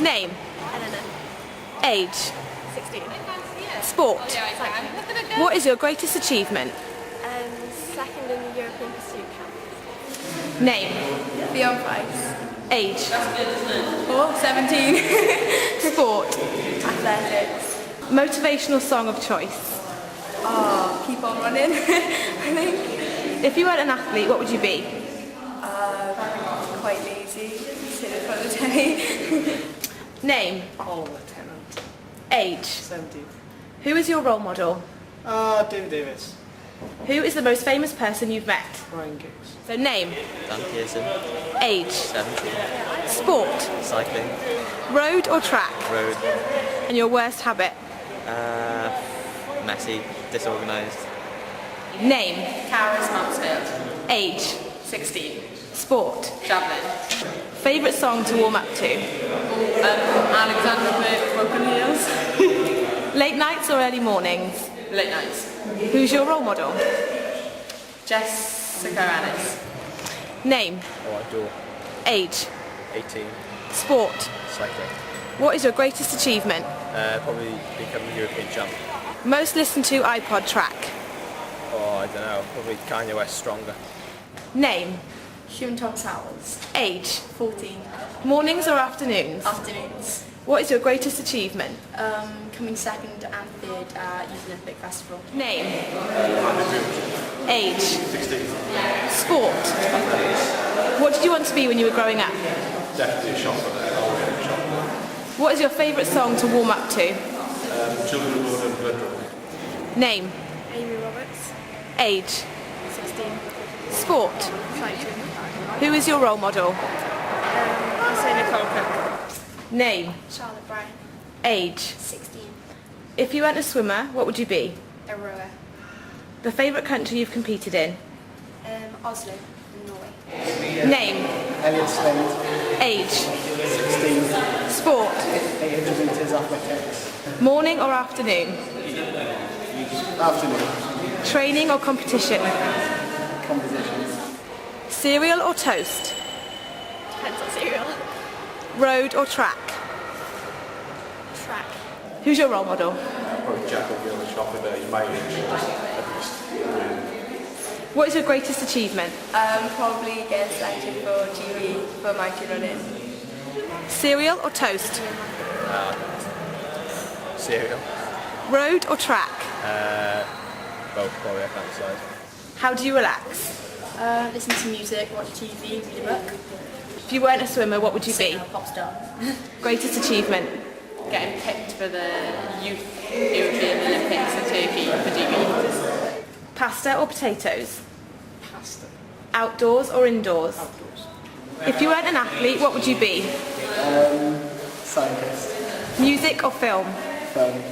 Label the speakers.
Speaker 1: Name.
Speaker 2: Eleanor.
Speaker 1: Age.
Speaker 2: 16.
Speaker 1: Sport.
Speaker 2: Cycling.
Speaker 1: What is your greatest achievement?
Speaker 2: Second in the European Pursuit Camp.
Speaker 1: Name.
Speaker 2: Beyond Price.
Speaker 1: Age.
Speaker 2: 17.
Speaker 1: Sport.
Speaker 2: Athletics.
Speaker 1: Motivational song of choice.
Speaker 2: Oh, keep on running, I think.
Speaker 1: If you weren't an athlete, what would you be?
Speaker 2: Quite lazy. Sit in front of the telly.
Speaker 1: Name.
Speaker 3: Oliver Tennant.
Speaker 1: Age.
Speaker 3: 17.
Speaker 1: Who is your role model?
Speaker 3: David Davis.
Speaker 1: Who is the most famous person you've met?
Speaker 3: Ryan Giggs.
Speaker 1: So name.
Speaker 4: Dan Pearson,
Speaker 1: Age.
Speaker 4: 17.
Speaker 1: Sport.
Speaker 4: Cycling,
Speaker 1: Road or track?
Speaker 4: road,
Speaker 1: And your worst habit?
Speaker 4: messy, disorganised.
Speaker 1: Name.
Speaker 2: Karis Mansfield.
Speaker 1: Age.
Speaker 2: 16.
Speaker 1: Sport.
Speaker 2: Javelin.
Speaker 1: Favourite song to warm up to?
Speaker 2: Alexander Burke, Broken Heels.
Speaker 1: Late nights or early mornings?
Speaker 2: Late nights.
Speaker 1: Who's your role model?
Speaker 2: Jessica Annis.
Speaker 1: Name.
Speaker 4: Oh, I do.
Speaker 1: Age.
Speaker 4: 18.
Speaker 1: Sport.
Speaker 4: Cycling.
Speaker 1: What is your greatest achievement?
Speaker 4: Probably become a European champ.
Speaker 1: Most listened to iPod track?
Speaker 4: Oh, I don't know. Probably Kanye West Stronger.
Speaker 1: Name.
Speaker 2: Human Tom Towers.
Speaker 1: Age.
Speaker 2: 14.
Speaker 1: Mornings or afternoons?
Speaker 2: Afternoons.
Speaker 1: What is your greatest achievement?
Speaker 2: Coming second and third at Youth Olympic Festival.
Speaker 1: Name. Age.
Speaker 5: 16.
Speaker 1: Sport. What did you want to be when you were growing up?
Speaker 5: Definitely a shopper. Always a shopper.
Speaker 1: What is your favourite song to warm up to?
Speaker 5: Children of Lord and Blood Draw.
Speaker 1: Name.
Speaker 2: Amy Roberts.
Speaker 1: Age.
Speaker 2: 16.
Speaker 1: Sport.
Speaker 2: Cycling.
Speaker 1: Who is your role model?
Speaker 2: I'll say Nicole Cook.
Speaker 1: Name.
Speaker 2: Charlotte Bryan.
Speaker 1: Age.
Speaker 2: 16.
Speaker 1: If you weren't a swimmer, what would you be?
Speaker 2: A rower.
Speaker 1: The favourite country you've competed in?
Speaker 2: Oslo, Norway.
Speaker 1: Name.
Speaker 3: Elliot Slade.
Speaker 1: Age.
Speaker 3: 16.
Speaker 1: Sport.
Speaker 3: 800 metres athletics.
Speaker 1: Morning or afternoon?
Speaker 3: Afternoon.
Speaker 1: Training or competition?
Speaker 3: Competitions.
Speaker 1: Cereal or toast?
Speaker 2: Depends on cereal.
Speaker 1: Road or track?
Speaker 2: Track.
Speaker 1: Who's your role model?
Speaker 5: Probably Jack will be on the shopper there. You might
Speaker 1: What is your greatest achievement?
Speaker 2: Probably get selected for GB for mighty running.
Speaker 1: Cereal or toast?
Speaker 4: Cereal.
Speaker 1: Road or track?
Speaker 4: Both, probably, I can't decide.
Speaker 1: How do you relax?
Speaker 2: Listen to music, watch TV, read a book.
Speaker 1: If you weren't a swimmer, what would you be?
Speaker 2: A pop star.
Speaker 1: Greatest achievement?
Speaker 2: Getting picked for the Youth European Olympics in Turkey for GB.
Speaker 1: Pasta or potatoes?
Speaker 3: Pasta.
Speaker 1: Outdoors or indoors?
Speaker 3: Outdoors.
Speaker 1: If you weren't an athlete, what would you be?
Speaker 3: Scientist.
Speaker 1: Music or film?
Speaker 3: Film.